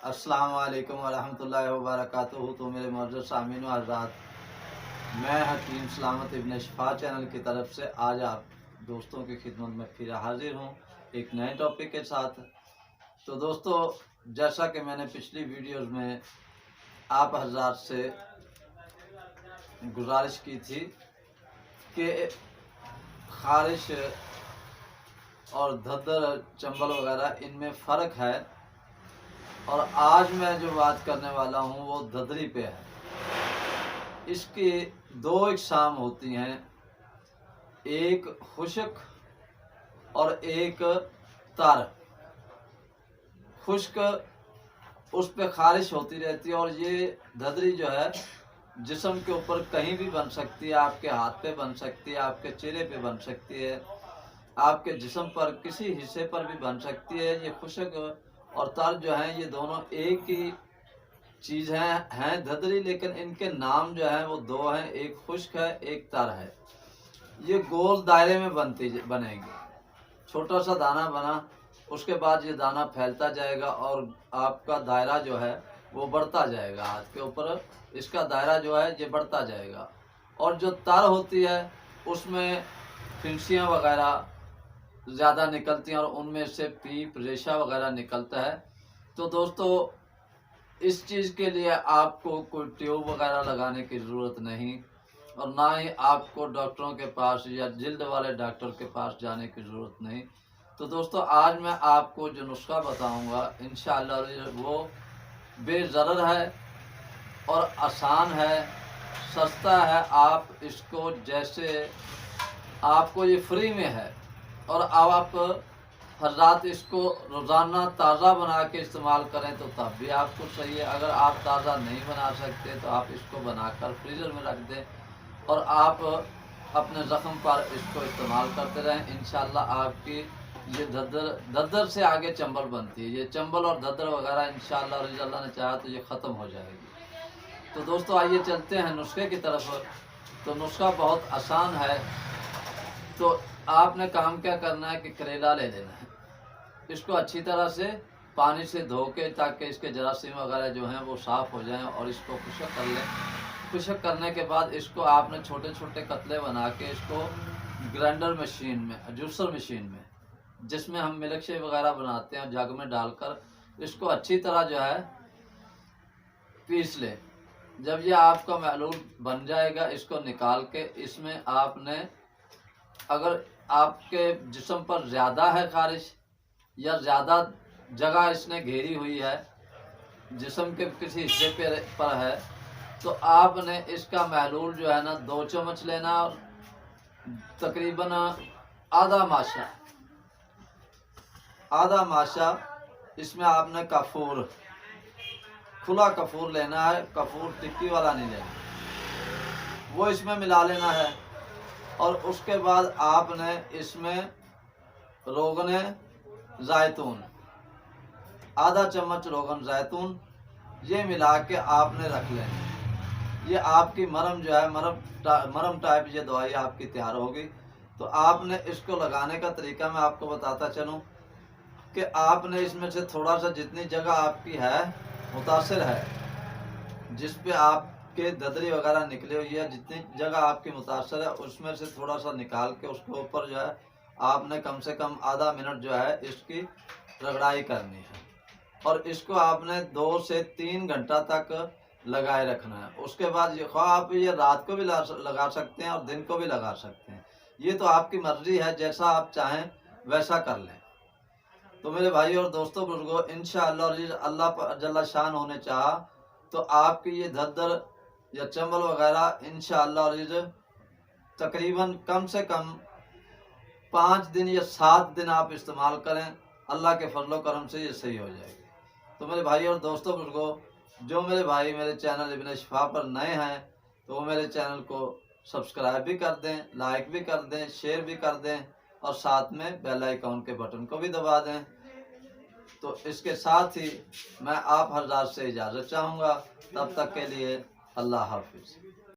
अस्सलाम वालेकुम वरहमतुल्लाहि वबरकातुहू। तो मेरे मौजूद सामीन हज़रात, मैं हकीम सलामत इब्न शिफा चैनल की तरफ से आज आप दोस्तों की खिदमत में फिर हाजिर हूँ एक नए टॉपिक के साथ। तो दोस्तों, जैसा कि मैंने पिछली वीडियोस में आप हज़रात से गुजारिश की थी कि खारिश और धद्दर चंबल वगैरह इनमें फ़र्क है, और आज मैं जो बात करने वाला हूँ वो धदरी पे है। इसकी दो इकसाम होती हैं, एक खुश्क और एक तर। खुश्क उस पे खारिश होती रहती है, और ये धदरी जो है जिस्म के ऊपर कहीं भी बन सकती है। आपके हाथ पे बन सकती है, आपके चेहरे पे बन सकती है, आपके जिस्म पर किसी हिस्से पर भी बन सकती है। ये खुश्क और तर जो है ये दोनों एक ही चीज़ हैं धदरी, लेकिन इनके नाम जो है वो दो हैं, एक खुश्क है एक तर है। ये गोल दायरे में बनेंगे। छोटा सा दाना बना, उसके बाद ये दाना फैलता जाएगा और आपका दायरा जो है वो बढ़ता जाएगा। हाथ के ऊपर इसका दायरा जो है ये बढ़ता जाएगा। और जो तर होती है उसमें फिंसियाँ वगैरह ज़्यादा निकलती हैं, और उनमें से पीप रेशा वगैरह निकलता है। तो दोस्तों, इस चीज़ के लिए आपको कोई ट्यूब वगैरह लगाने की ज़रूरत नहीं, और ना ही आपको डॉक्टरों के पास या जिल्द वाले डॉक्टर के पास जाने की ज़रूरत नहीं। तो दोस्तों, आज मैं आपको जो नुस्खा बताऊंगा इंशाअल्लाह वो बेज़रर है और आसान है, सस्ता है। आप इसको जैसे आपको ये फ्री में है, और अब आप हज़रात इसको रोज़ाना ताज़ा बना के इस्तेमाल करें तो तब भी आपको सही है। अगर आप ताज़ा नहीं बना सकते तो आप इसको बनाकर फ्रीज़र में रख दें और आप अपने ज़ख़म पर इसको इस्तेमाल करते रहें। इंशाअल्लाह आपकी ये धद्दर से आगे चंबल बनती है। ये चंबल और धद्दर वगैरह इंशाअल्लाह अल्लाह ने चाहा तो ये ख़त्म हो जाएगी। तो दोस्तों, आइए चलते हैं नुस्खे की तरफ। तो नुस्खा बहुत आसान है। तो आपने काम क्या करना है कि करेला ले लेना है, इसको अच्छी तरह से पानी से धो के, ताकि इसके जरासीम वगैरह जो हैं वो साफ़ हो जाएं, और इसको खुश्क कर लें। खुश्क करने के बाद इसको आपने छोटे छोटे कतले बना के इसको ग्राइंडर मशीन में, जूसर मशीन में, जिसमें हम मिल्क शेक वगैरह बनाते हैं, जग में डालकर इसको अच्छी तरह जो है पीस लें। जब ये आपका महलूल बन जाएगा, इसको निकाल के इसमें आपने, अगर आपके जिस्म पर ज़्यादा है खारिश या ज़्यादा जगह इसने घेरी हुई है, जिस्म के किसी हिस्से पर है, तो आपने इसका महलूल जो है ना 2 चम्मच लेना, और तकरीबन आधा माशा इसमें आपने कपूर, खुला कपूर लेना है। कपूर टिक्की वाला नहीं लेना, वो इसमें मिला लेना है। और उसके बाद आपने इसमें रोगने ज़ैतून, आधा चम्मच रोगन ज़ैतून, ये मिला के आपने रख लेना। ये आपकी मरम जो है, मरम टाइप ये दवाई आपकी तैयार होगी। तो आपने इसको लगाने का तरीका मैं आपको बताता चलूँ कि आपने इसमें से थोड़ा सा, जितनी जगह आपकी है मुतासिर है, जिस पे आपके धदरी वगैरह निकली हुई है, जितनी जगह आपकी मुतासिर है उसमें से थोड़ा सा निकाल के उसके ऊपर जो है आपने कम से कम आधा मिनट जो है इसकी रगड़ाई करनी है, और इसको आपने 2 से 3 घंटा तक लगाए रखना है। उसके बाद ये आप ये रात को भी लगा सकते हैं और दिन को भी लगा सकते हैं, ये तो आपकी मर्ज़ी है, जैसा आप चाहें वैसा कर लें। तो मेरे भाई और दोस्तों बुजुर्गों, इंशाअल्लाह अल्लाह जल्ला शान होने चाहा तो आपकी ये धद्दर या चंबल वगैरह इंशाअल्लाह तकरीबन कम से कम 5 दिन या 7 दिन आप इस्तेमाल करें, अल्लाह के फजलो करम से ये सही हो जाएगी। तो मेरे भाई और दोस्तों बुजुर्गों, जो मेरे भाई मेरे चैनल इब्न शिफा पर नए हैं तो वो मेरे चैनल को सब्सक्राइब भी कर दें, लाइक भी कर दें, शेयर भी कर दें, और साथ में बेल आइकॉन के बटन को भी दबा दें। तो इसके साथ ही मैं आप हज़रात से इजाज़त चाहूँगा। तब तक के लिए अल्लाह हाफिज़।